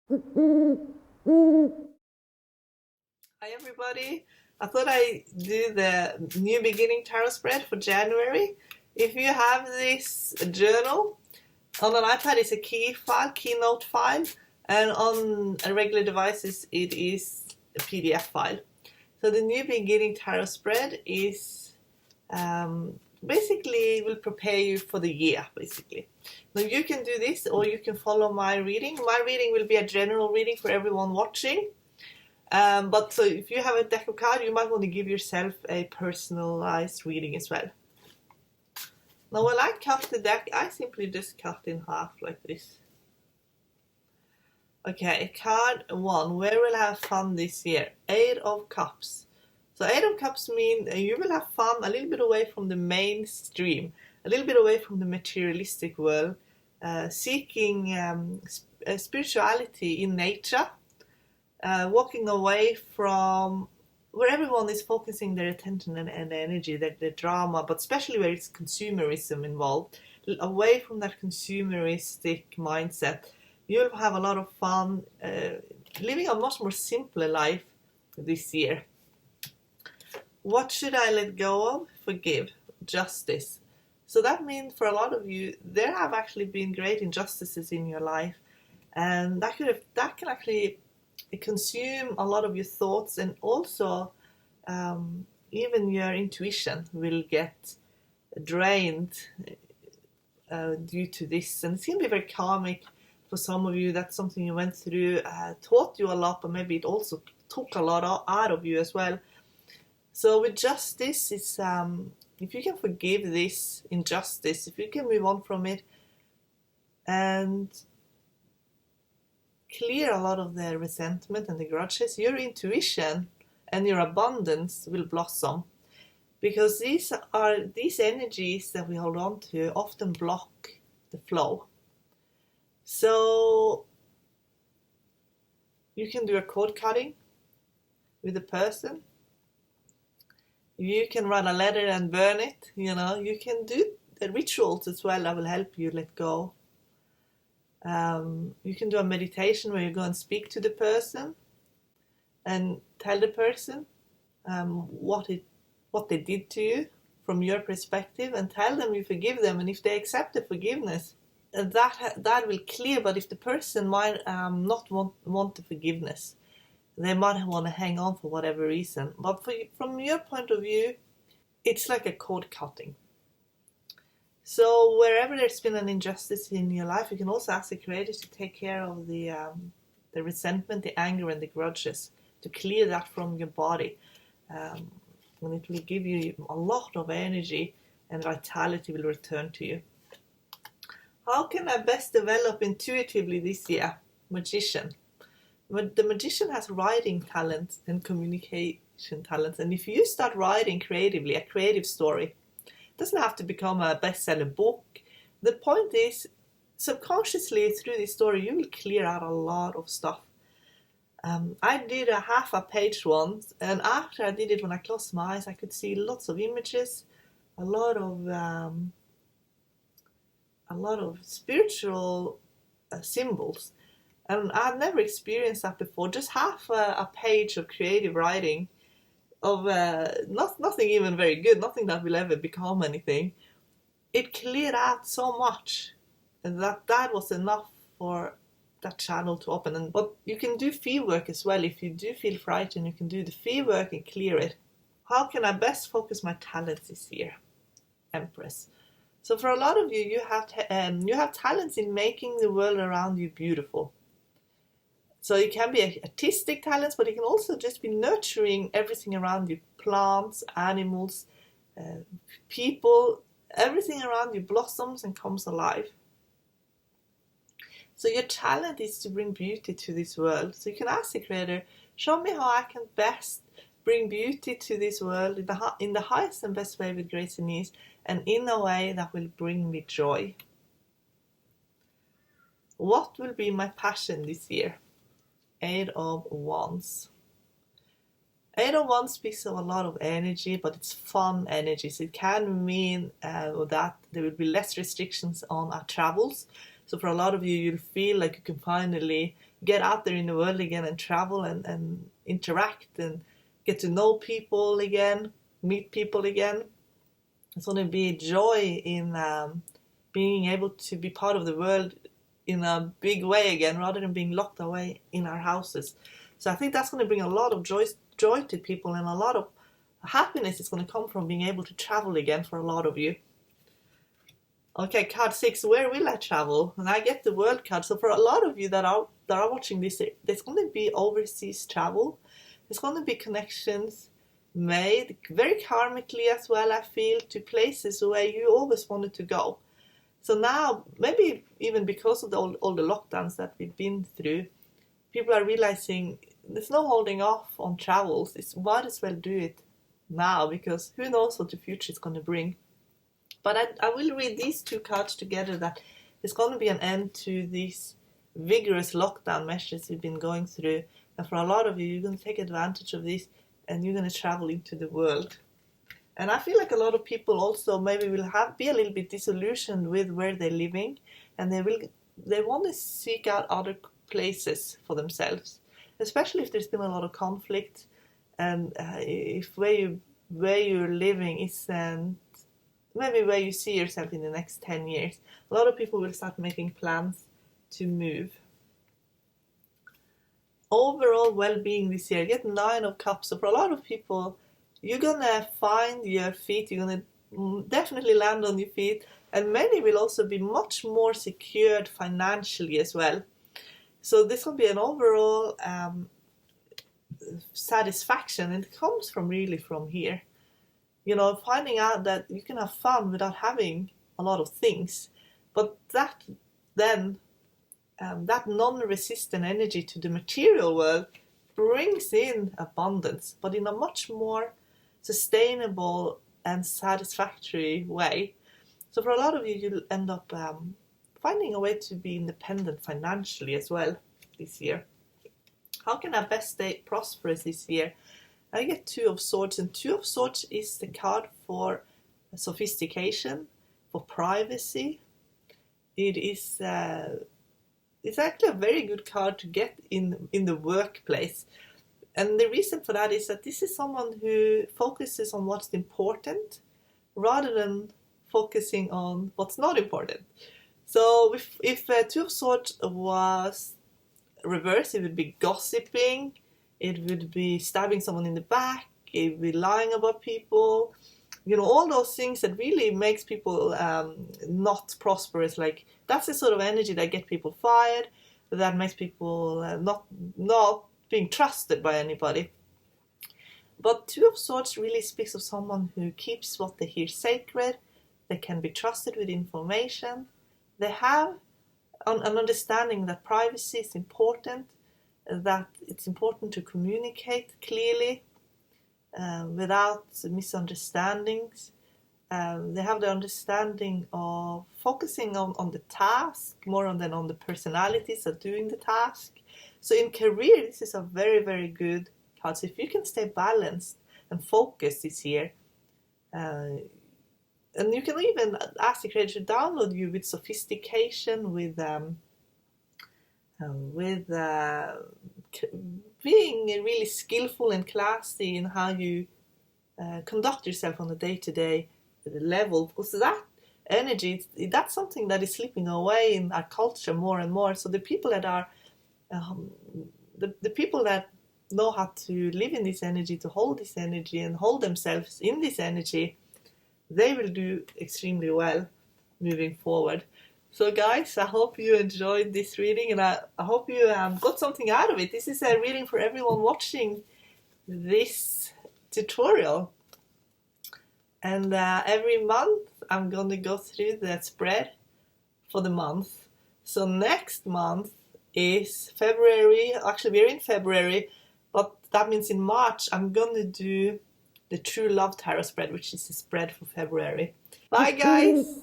Hi everybody. I thought I'd do the New Beginning Tarot spread for January. If you have this journal, on an iPad it's a keynote file, and on a regular devices it is a PDF file. So the New Beginning Tarot spread is basically will prepare you for the year, basically. Now you can do this or you can follow my reading. My reading will be a general reading for everyone watching. But so if you have a deck of cards, you might want to give yourself a personalized reading as well. Now when I cut the deck, I simply just cut in half like this. Okay, card 1. Where will I have fun this year? 8 of Cups. So 8 of Cups means you will have fun a little bit away from the mainstream, a little bit away from the materialistic world, seeking spirituality in nature. Walking away from where everyone is focusing their attention and energy, the drama, but especially where it's consumerism involved, away from that consumeristic mindset. You'll have a lot of fun living a much more simpler life this year. What should I let go of? Forgive. Justice. So that means for a lot of you, there have actually been great injustices in your life, and that can actually consume a lot of your thoughts, and also even your intuition will get drained due to this. And it's going to be very karmic for some of you. That's something you went through, taught you a lot, but maybe it also took a lot out of you as well. So with justice, it's if you can forgive this injustice, if you can move on from it and clear a lot of the resentment and the grudges, your intuition and your abundance will blossom, because these energies that we hold on to often block the flow. So you can do a cord cutting with a person. You can write a letter and burn it. You can do the rituals as well that will help you let go. You can do a meditation where you go and speak to the person and tell the person what they did to you from your perspective, and tell them you forgive them. And if they accept the forgiveness, that will clear. But if the person might not want the forgiveness, they might want to hang on for whatever reason. But from your point of view, it's like a cord cutting. So wherever there's been an injustice in your life, you can also ask the Creator to take care of the resentment, the anger, and the grudges, to clear that from your body. And it will give you a lot of energy, and vitality will return to you. How can I best develop intuitively this year? Magician. The magician has writing talents and communication talents. And if you start writing creatively, a creative story, doesn't have to become a bestseller book. The point is, subconsciously through this story, you will clear out a lot of stuff. I did a half a page once, and after I did it, when I closed my eyes, I could see lots of images, a lot of spiritual symbols, and I've never experienced that before. Just half a page of creative writing, of nothing even very good, nothing that will ever become anything. It cleared out so much, and that was enough for that channel to open. But you can do field work as well. If you do feel frightened, you can do the field work and clear it. How can I best focus my talents this year? Empress. So for a lot of you, you have talents in making the world around you beautiful. So it can be artistic talents, but it can also just be nurturing everything around you. Plants, animals, people, everything around you blossoms and comes alive. So your talent is to bring beauty to this world. So you can ask the Creator, show me how I can best bring beauty to this world in the highest and best way, with grace and ease, and in a way that will bring me joy. What will be my passion this year? 8 of Wands. 8 of Wands speaks of a lot of energy, but it's fun energy. So it can mean that there will be less restrictions on our travels. So for a lot of you, you'll feel like you can finally get out there in the world again and travel and interact and get to know people again, meet people again. It's going to be joy in being able to be part of the world in a big way again, rather than being locked away in our houses. So I think that's going to bring a lot of joy to people, and a lot of happiness is going to come from being able to travel again for a lot of you. Okay, card 6, where will I travel? And I get the world card. So for a lot of you that are watching this, there's going to be overseas travel. There's going to be connections made, very karmically as well, I feel, to places where you always wanted to go. So now, maybe even because of all the lockdowns that we've been through, people are realizing there's no holding off on travels. It's might as well do it now, because who knows what the future is going to bring. But I will read these 2 cards together, that there's going to be an end to these vigorous lockdown measures we've been going through. And for a lot of you, you're going to take advantage of this and you're going to travel into the world. And I feel like a lot of people also maybe will be a little bit disillusioned with where they're living, and they want to seek out other places for themselves, especially if there's been a lot of conflict, and if where you're living isn't maybe where you see yourself in the next 10 years. A lot of people will start making plans to move. Overall well-being this year, get 9 of Cups. So for a lot of people, you're gonna find your feet, you're gonna definitely land on your feet, and many will also be much more secured financially as well. So this will be an overall satisfaction, and it comes from here. You know, finding out that you can have fun without having a lot of things, but that non-resistant energy to the material world brings in abundance, but in a much more sustainable and satisfactory way. So for a lot of you, you'll end up finding a way to be independent financially as well this year. How can I best stay prosperous this year? I get 2 of Swords, and 2 of Swords is the card for sophistication, for privacy. It is it's actually a very good card to get in the workplace. And the reason for that is that this is someone who focuses on what's important rather than focusing on what's not important. So if 2 of Swords was reversed, it would be gossiping, it would be stabbing someone in the back, it would be lying about people, you know, all those things that really makes people not prosperous. Like, that's the sort of energy that get people fired, that makes people not being trusted by anybody. But 2 of Swords really speaks of someone who keeps what they hear sacred, they can be trusted with information, they have an understanding that privacy is important, that it's important to communicate clearly without misunderstandings. They have the understanding of focusing on the task more than on the personalities of doing the task. So in career, this is a very, very good card. So if you can stay balanced and focused this year, and you can even ask the creator to download you with sophistication, with being really skillful and classy in how you conduct yourself on a day-to-day level, because that energy, that's something that is slipping away in our culture more and more. So the people that are the people that know how to live in this energy, to hold this energy and hold themselves in this energy, they will do extremely well moving forward. So guys, I hope you enjoyed this reading, and I hope you got something out of it. This is a reading for everyone watching this tutorial. And every month I'm going to go through the spread for the month. So next month is February. Actually, we're in February, but that means in March I'm going to do the True Love Tarot spread, which is the spread for February. Bye guys!